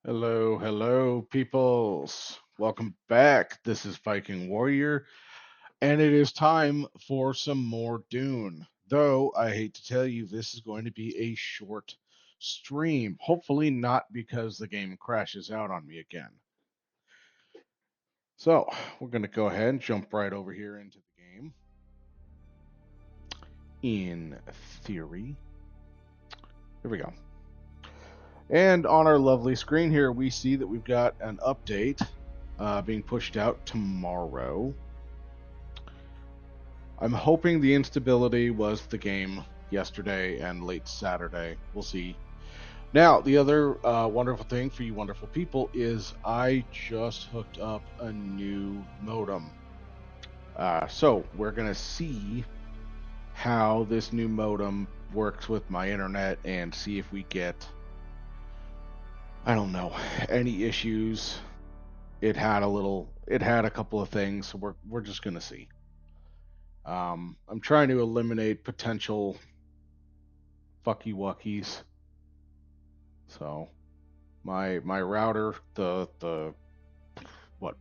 Hello, hello, peoples. Welcome back. This is Viking Warrior, and it is time for some more Dune. Though I hate to tell you, this is going to be a short stream. Hopefully, not because the game crashes out on me again. So, we're going to go ahead and jump right over here into the game. In theory, here we go. And on our lovely screen here, we see that we've got an update being pushed out tomorrow. I'm hoping the instability was the game yesterday and late Saturday. We'll see. Now, the other wonderful thing for you wonderful people is I just hooked up a new modem. So we're going to see how this new modem works with my internet and see if we get, I don't know, any issues. It had a couple of things. So we're just going to see. I'm trying to eliminate potential fucky wuckies. So my router, the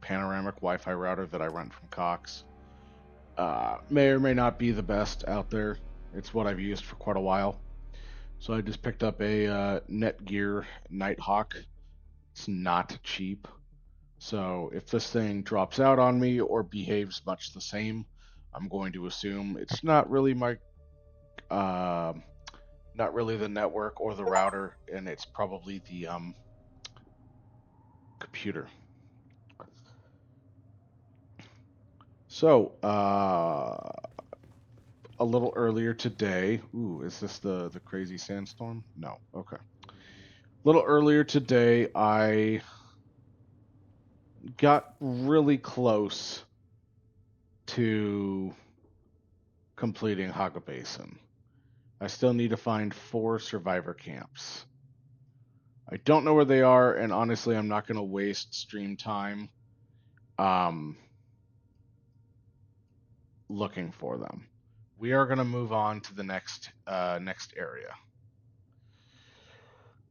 panoramic Wi-Fi router that I rent from Cox, may or may not be the best out there. It's what I've used for quite a while. So I just picked up a Netgear Nighthawk. It's not cheap. So if this thing drops out on me or behaves much the same, I'm going to assume it's not really uh, not really the network or the router, and it's probably the computer. So, a little earlier today, ooh, is this the crazy sandstorm? No. Okay. A little earlier today, I got really close to completing Haga Basin. I still need to find 4 survivor camps. I don't know where they are, and honestly, I'm not going to waste stream time um, looking for them. We are going to move on to the next area.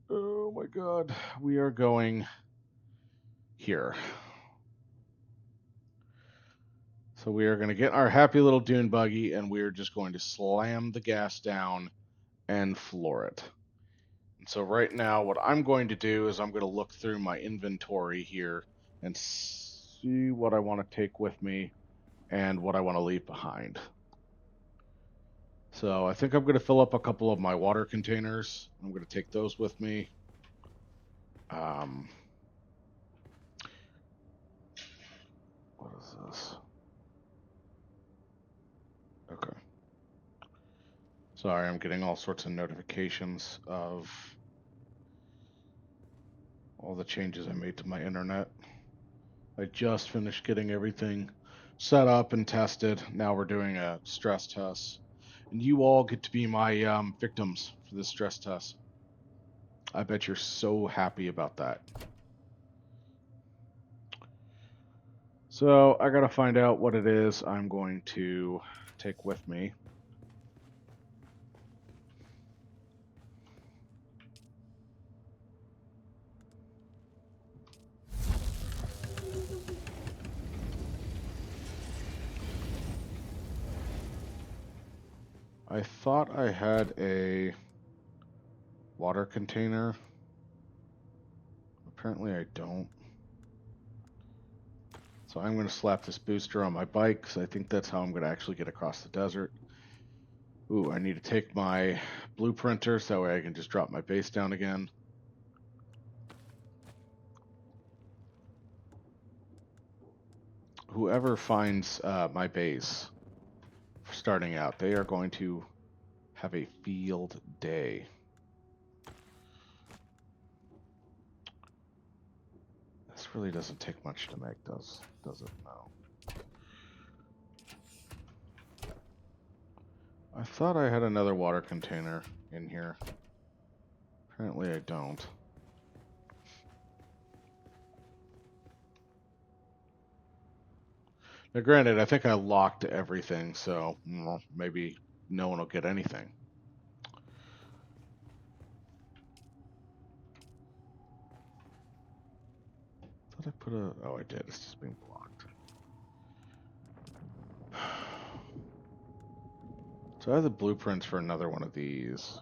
Oh my god, we are going here. So we are going to get our happy little dune buggy and we are just going to slam the gas down and floor it. And so right now what I'm going to do is I'm going to look through my inventory here and see what I want to take with me and what I want to leave behind. So I think I'm going to fill up a couple of my water containers. I'm going to take those with me. What is this? Okay. Sorry, I'm getting all sorts of notifications of all the changes I made to my internet. I just finished getting everything set up and tested. Now we're doing a stress test. And you all get to be my victims for this stress test. I bet you're so happy about that. So I gotta find out what it is I'm going to take with me. I thought I had a water container. Apparently I don't. So I'm going to slap this booster on my bike because I think that's how I'm going to actually get across the desert. Ooh, I need to take my blueprinter so that way I can just drop my base down again. Whoever finds my base starting out, they are going to have a field day. This really doesn't take much to make, does it? No. I thought I had another water container in here. Apparently I don't. Now granted, I think I locked everything, so maybe no one will get anything. thought I put a... Oh, I did. It's just being blocked. So I have the blueprints for another one of these.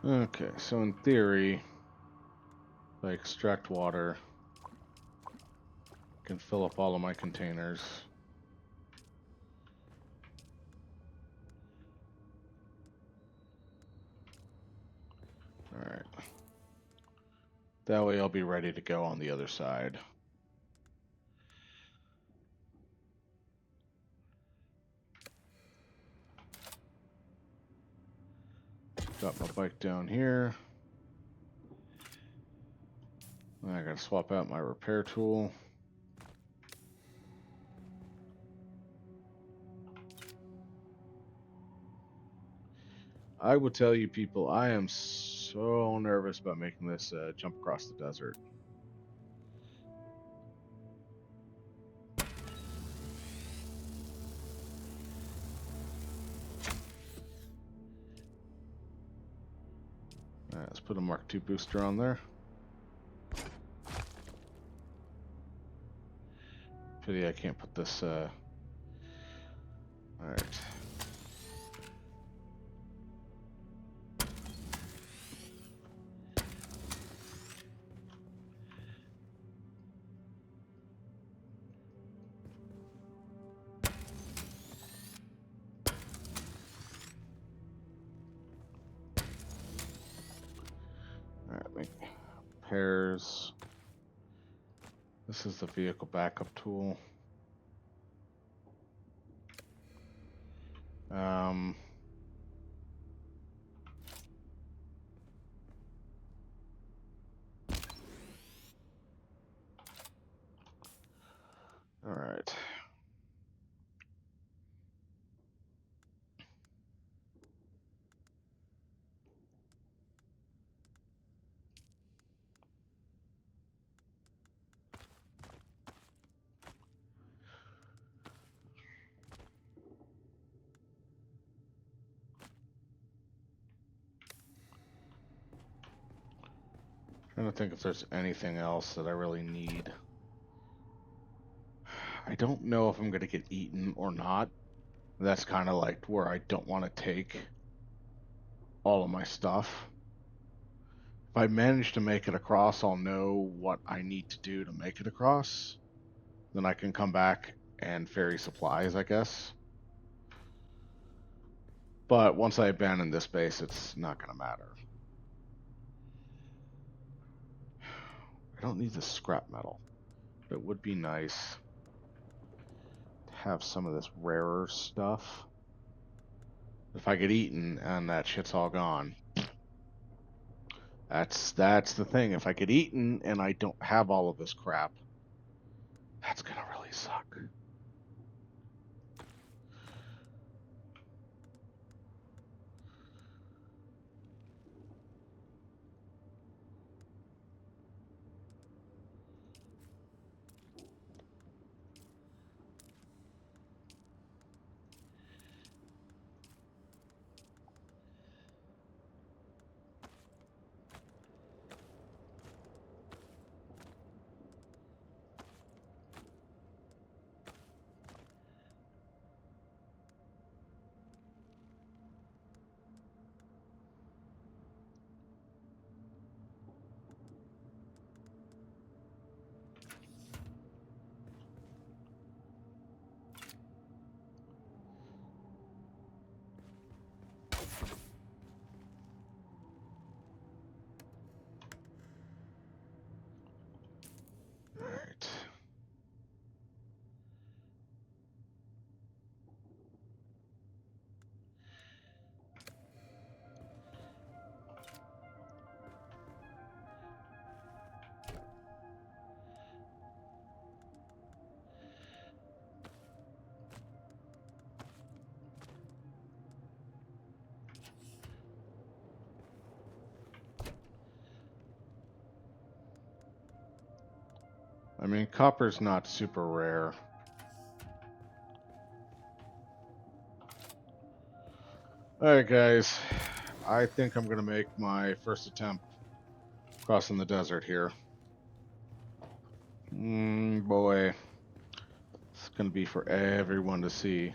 Okay, so in theory, if I extract water, I can fill up all of my containers. Alright. That way I'll be ready to go on the other side. Got my bike down here. I gotta swap out my repair tool. I will tell you people, I am so nervous about making this jump across the desert. Alright, let's put a Mark II booster on there. Pity I can't put this, Alright. Alright, make pairs. This is the vehicle backup tool. Alright. Trying to think if there's anything else that I really need. I don't know if I'm going to get eaten or not. That's kind of like where I don't want to take all of my stuff. If I manage to make it across, I'll know what I need to do to make it across. Then I can come back and ferry supplies, I guess. But once I abandon this base, it's not going to matter. I don't need the scrap metal. But it would be nice to have some of this rarer stuff. If I get eaten and that shit's all gone. That's the thing. If I get eaten and I don't have all of this crap, that's gonna really suck. I mean, copper's not super rare. Alright, guys. I think I'm going to make my first attempt crossing the desert here. Boy. It's going to be for everyone to see.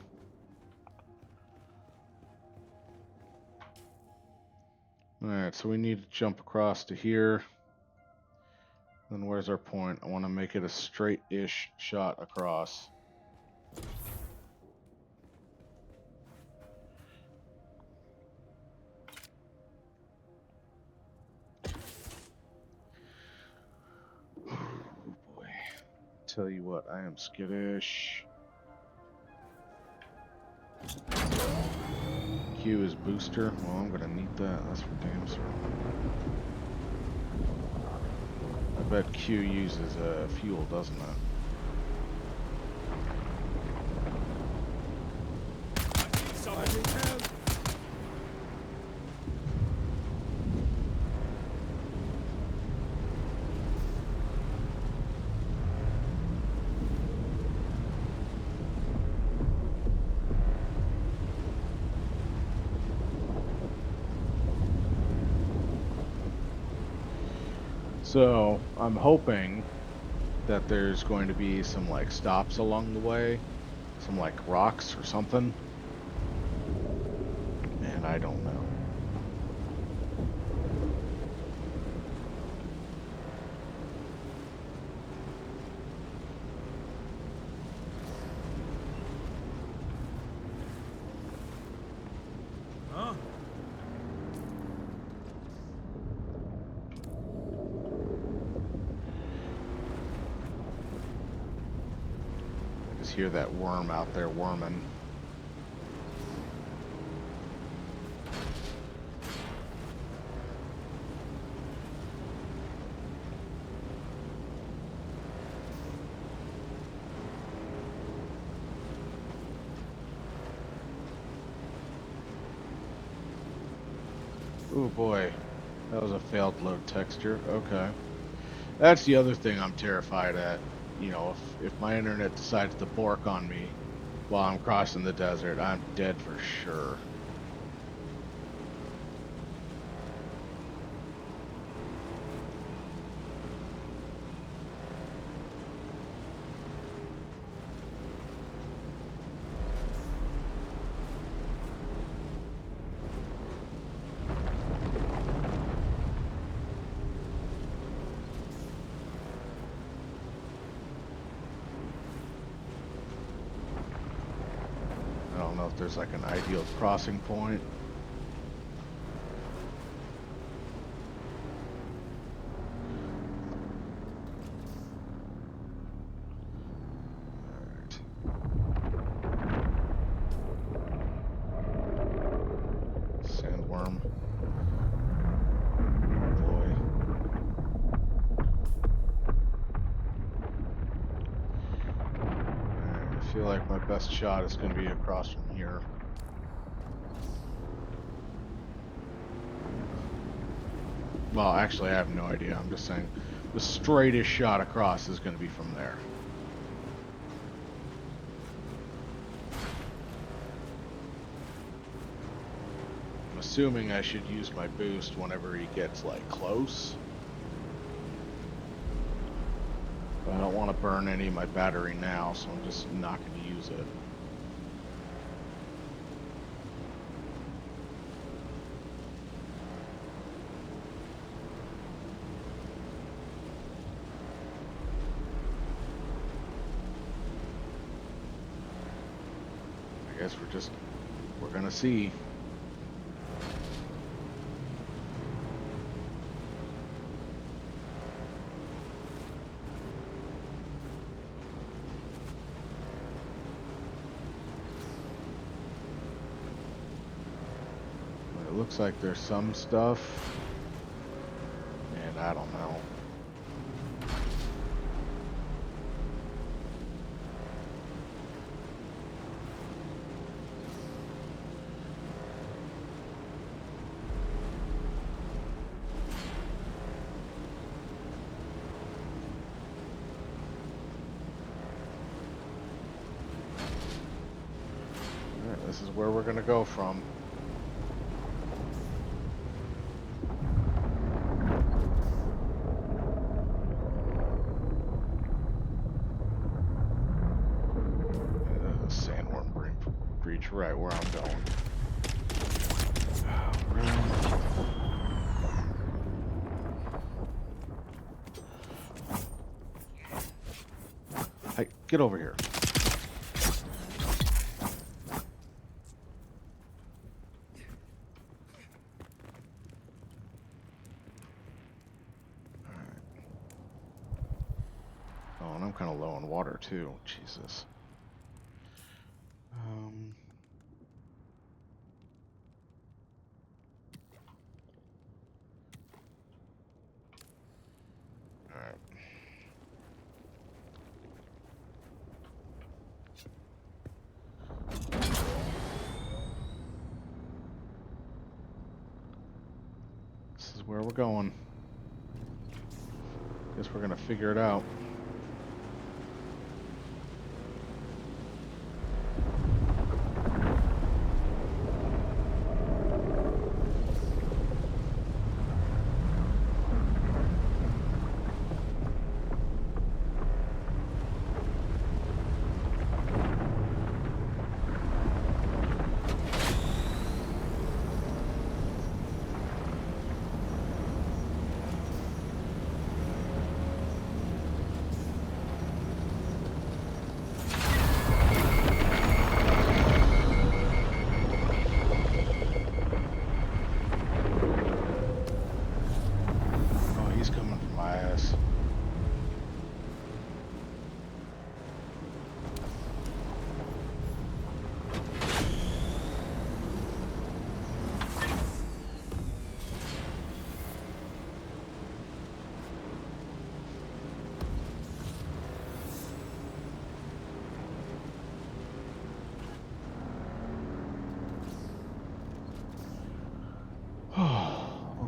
Alright, so we need to jump across to here. Then where's our point? I want to make it a straight-ish shot across. Oh boy. Tell you what, I am skittish. Q is booster. Well, I'm gonna need that. That's for damn certain. I bet Q uses fuel, doesn't it? So I'm hoping that there's going to be some like stops along the way, some like rocks or something, and I don't know. Hear that worm out there worming. Oh boy, that was a failed load texture. Okay. That's the other thing I'm terrified at. You know, if my internet decides to bork on me while I'm crossing the desert, I'm dead for sure. I don't know if there's like an ideal crossing point. Sandworm. Boy. I feel like my best shot is going to be across from here. Well, actually, I have no idea. I'm just saying the straightest shot across is going to be from there. I'm assuming I should use my boost whenever he gets, like, close. But I don't want to burn any of my battery now, so I'm just not going to use it. I guess we're gonna see. It looks like there's some stuff, and I don't know. This is where we're gonna go from. Sandworm breach, right where I'm going. Hey, get over here. Alright. Oh, and I'm kind of low on water too. Jesus. Alright. This is where we're going. Guess we're gonna figure it out.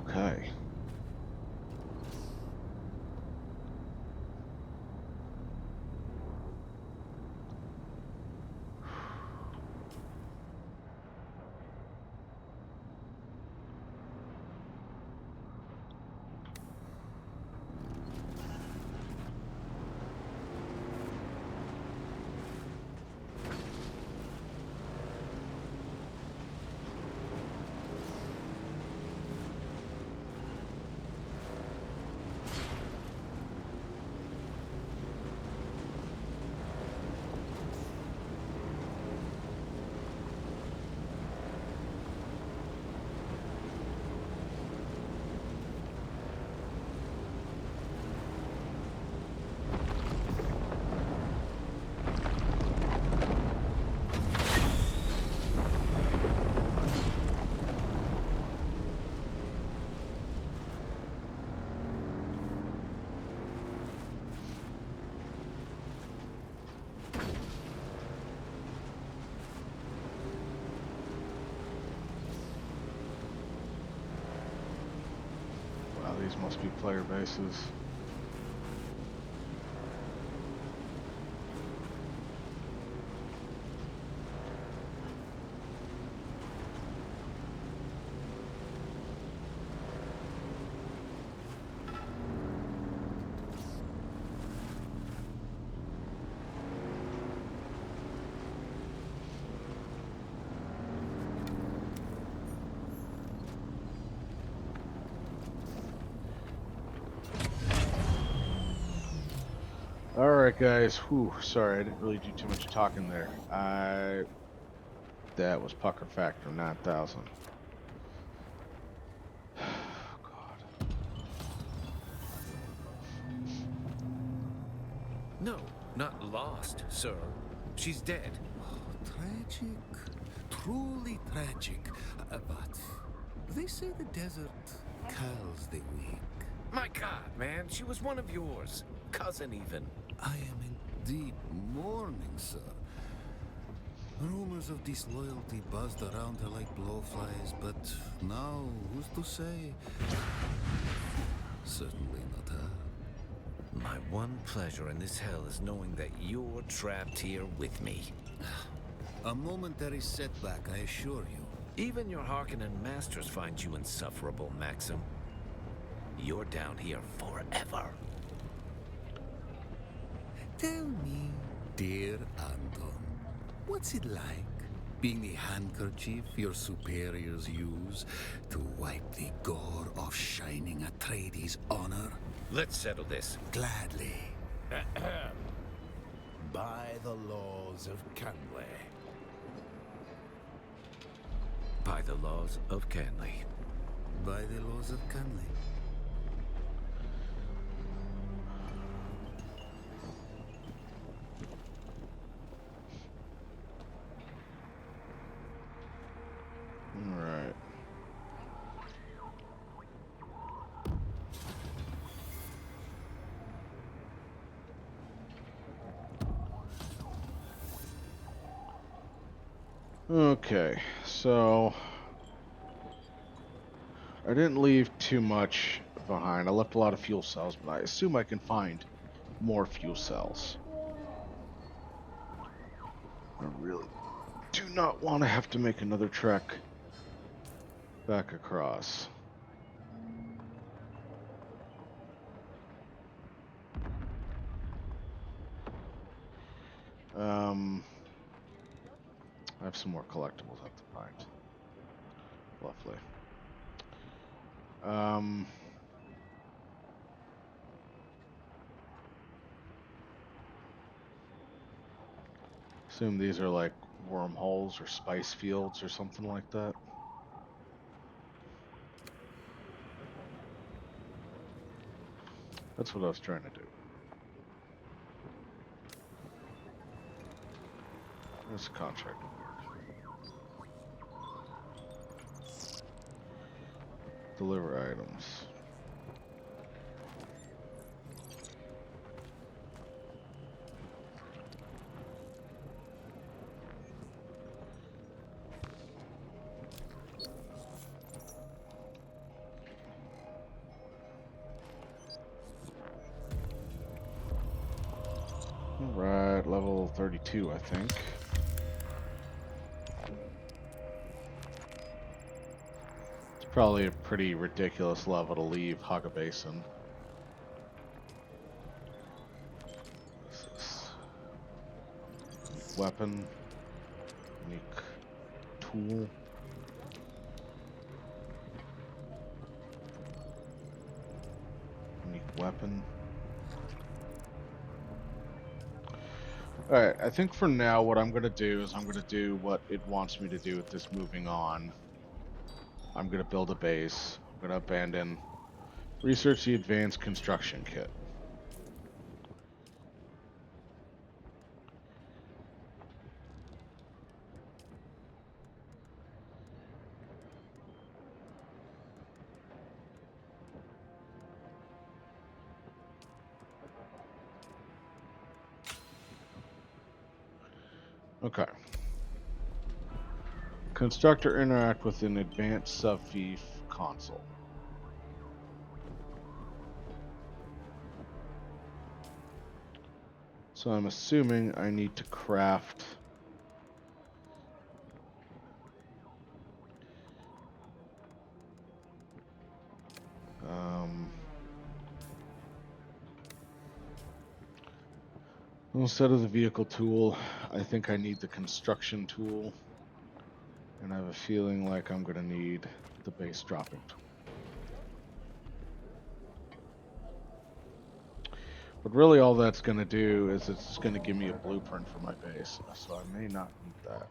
Okay. These must be player bases. Alright guys, whew, sorry, I didn't really do too much talking there. That was pucker factor 9,000. God. No, not lost, sir. She's dead. Oh, tragic. Truly tragic. But they say the desert kills the weak. My God, man, she was one of yours. Cousin even. I am in deep mourning, sir. Rumors of disloyalty buzzed around her like blowflies, but now, who's to say? Certainly not her. My one pleasure in this hell is knowing that you're trapped here with me. A momentary setback, I assure you. Even your Harkonnen masters find you insufferable, Maxim. You're down here forever. Tell me, dear Anton, what's it like being the handkerchief your superiors use to wipe the gore off Shining Atreides' honor? Let's settle this. Gladly. By the laws of Canley. By the laws of Canley. By the laws of Canley. All right. Okay, so I didn't leave too much behind. I left a lot of fuel cells, but I assume I can find more fuel cells. I really do not want to have to make another trek back across. I have some more collectibles I have to find. Lovely. Assume these are like wormholes or spice fields or something like that. That's what I was trying to do. This contract award. Deliver items. Alright, level 32, I think. It's probably a pretty ridiculous level to leave Haga Basin. What's this? Unique weapon. Unique tool. Unique weapon. Alright, I think for now what I'm going to do is I'm going to do what it wants me to do with this moving on. I'm going to build a base. I'm going to abandon. Research the advanced construction kit. Okay. Constructor interact with an advanced subfief console. So I'm assuming I need to craft instead of the vehicle tool, I think I need the construction tool. And I have a feeling like I'm going to need the base dropping tool. But really all that's going to do is it's just going to give me a blueprint for my base. So I may not need that.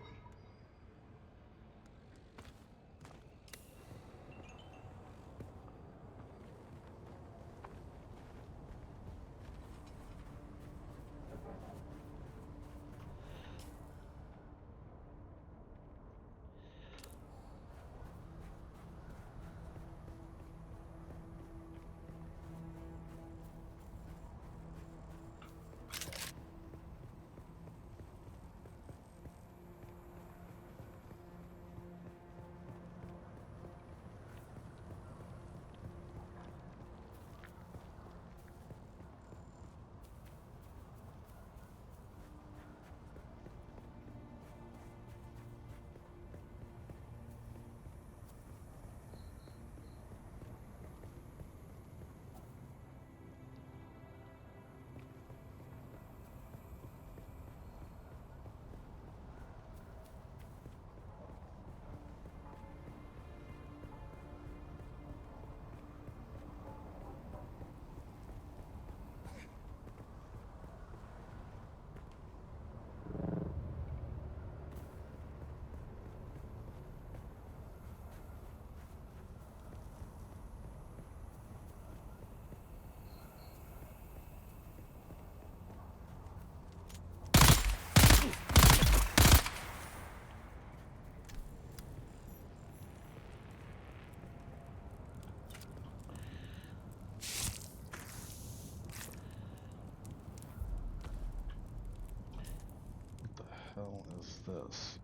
this?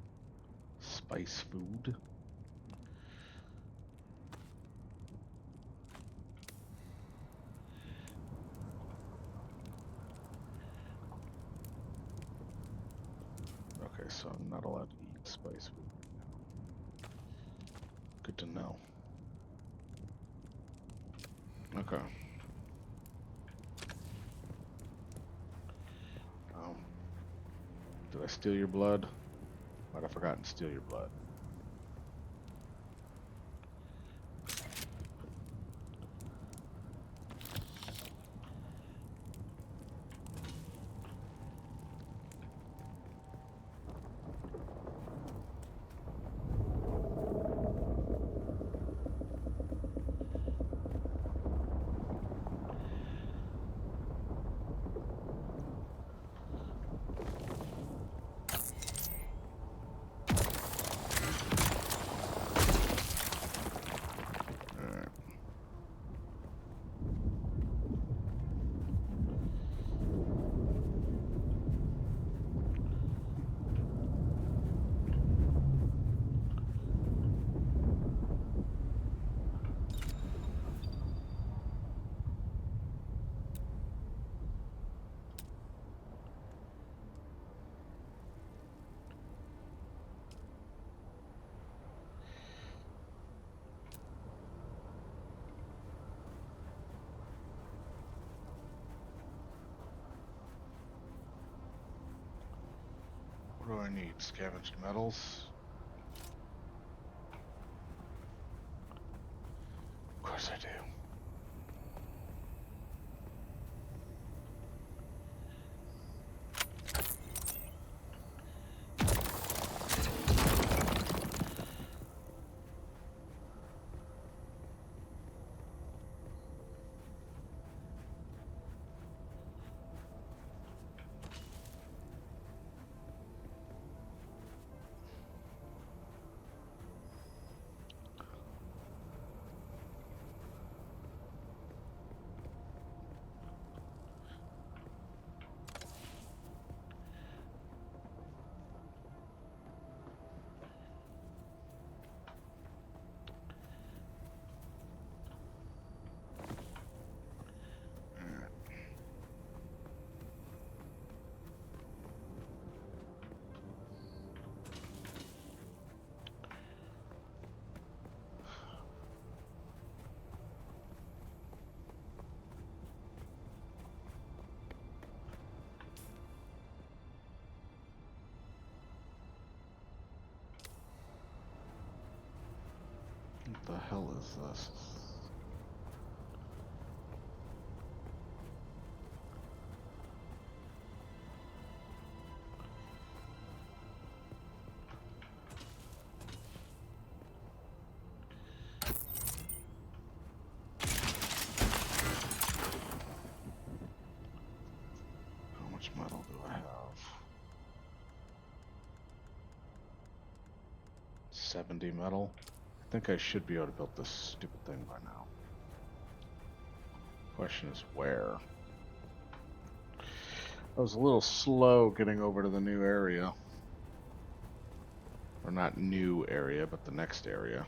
Spice food? Okay, so I'm not allowed to eat spice food right now. Good to know. Okay. Did I steal your blood? Might have forgotten to steal your blood. What do I need? Scavenged metals? Of course I do. What the hell is this? How much metal do I have? 70 metal? I think I should be able to build this stupid thing by now. Question is where? I was a little slow getting over to the new area. Or not new area, but the next area.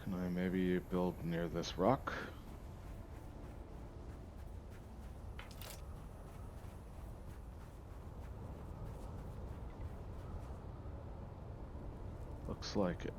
Can I maybe build near this rock? Looks like it.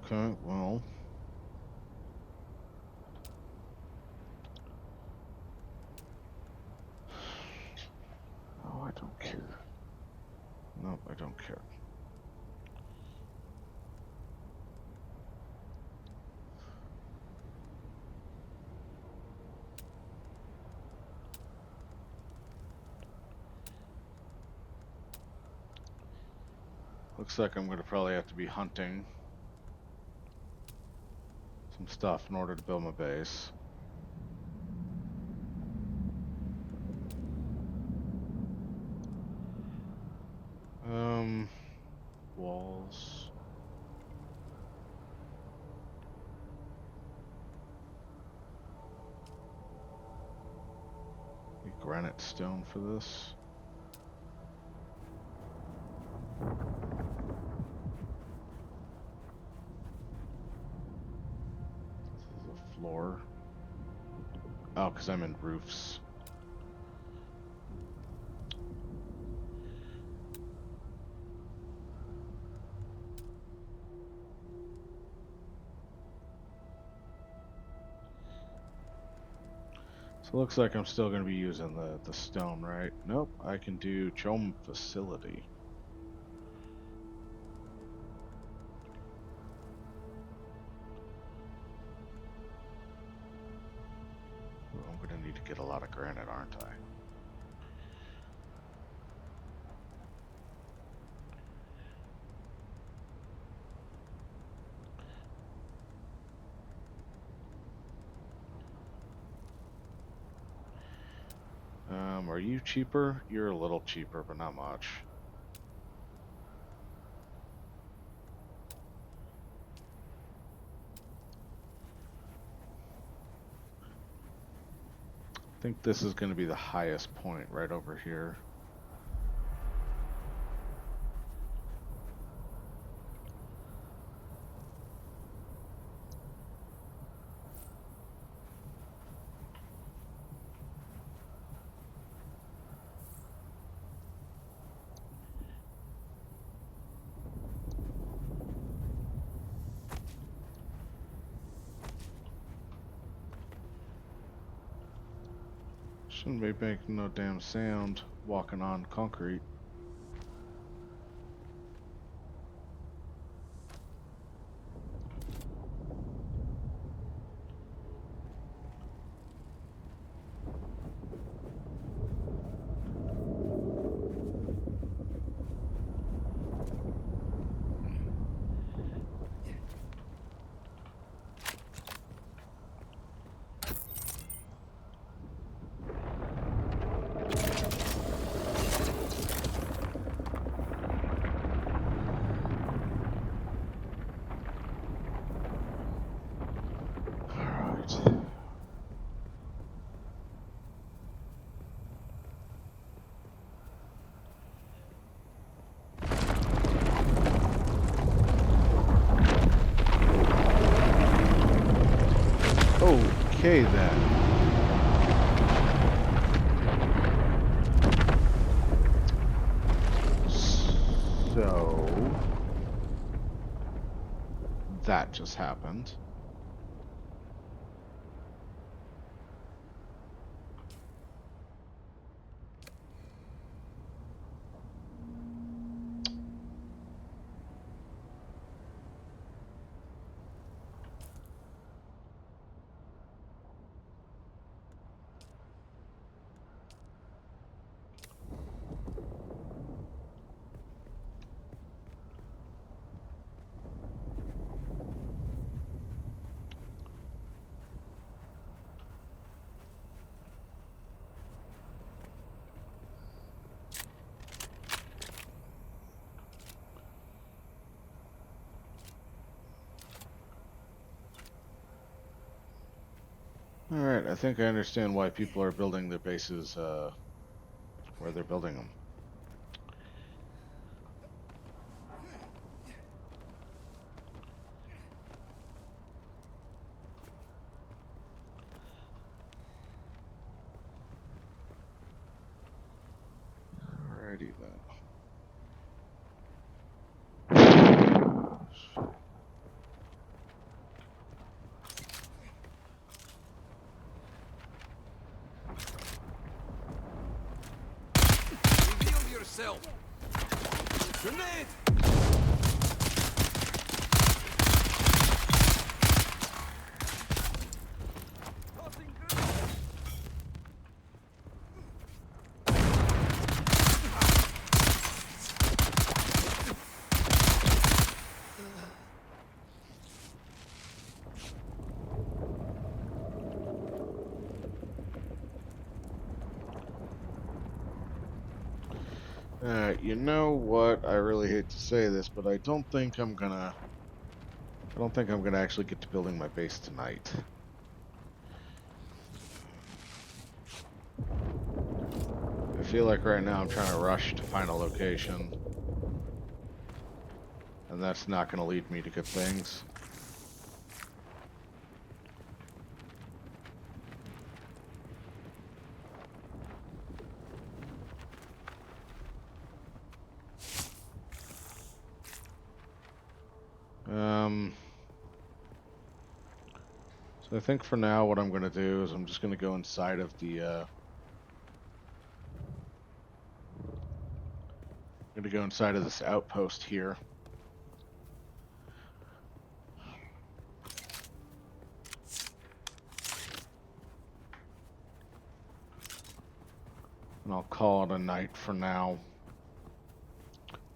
Okay, well. Oh, I don't care. Nope, I don't care. Looks like I'm going to probably have to be hunting some stuff in order to build my base. Walls. Need granite stone for this. This is a floor. Oh, because I'm in roofs. So it looks like I'm still going to be using the stone, right? Nope, I can do Chome Facility. Ooh, I'm going to need to get a lot of granite, aren't I? Are you cheaper? You're a little cheaper, but not much. I think this is going to be the highest point right over here. Shouldn't be making no damn sound walking on concrete. Okay then. So that just happened. Alright, I think I understand why people are building their bases where they're building them. Alrighty then. yourself! Grenade! You know what? I really hate to say this, but I don't think I'm gonna actually get to building my base tonight. I feel like right now I'm trying to rush to find a location, and that's not gonna lead me to good things. So I think for now what I'm gonna do is I'm just gonna go inside of the I'm gonna go inside of this outpost here. And I'll call it a night for now.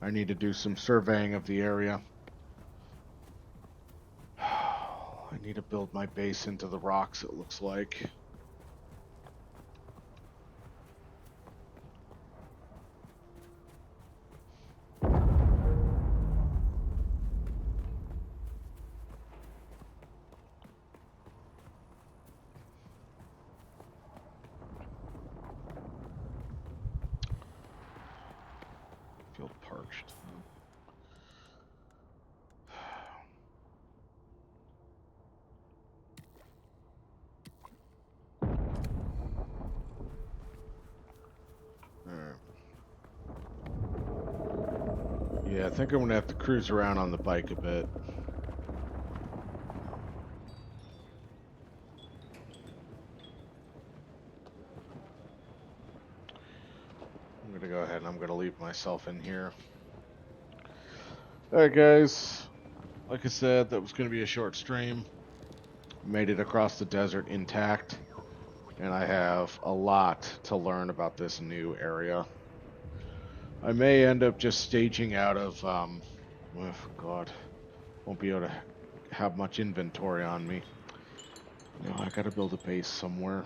I need to do some surveying of the area. I need to build my base into the rocks, it looks like. Feel parched. Alright. Yeah, I think I'm gonna have to cruise around on the bike a bit. I'm gonna go ahead and I'm gonna leave myself in here. Alright guys, like I said, that was gonna be a short stream. Made it across the desert intact, and I have a lot to learn about this new area. I may end up just staging out of oh god, won't be able to have much inventory on me. No, I gotta build a base somewhere.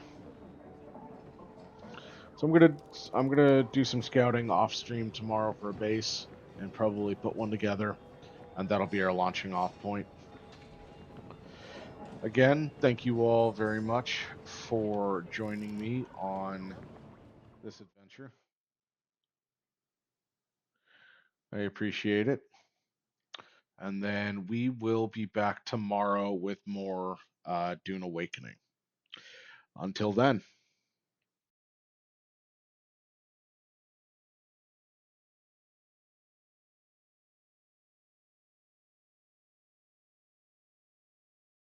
So I'm gonna do some scouting off stream tomorrow for a base and probably put one together, and that'll be our launching off point. Again, thank you all very much for joining me on this adventure. I appreciate it. And then we will be back tomorrow with more Dune Awakening. Until then.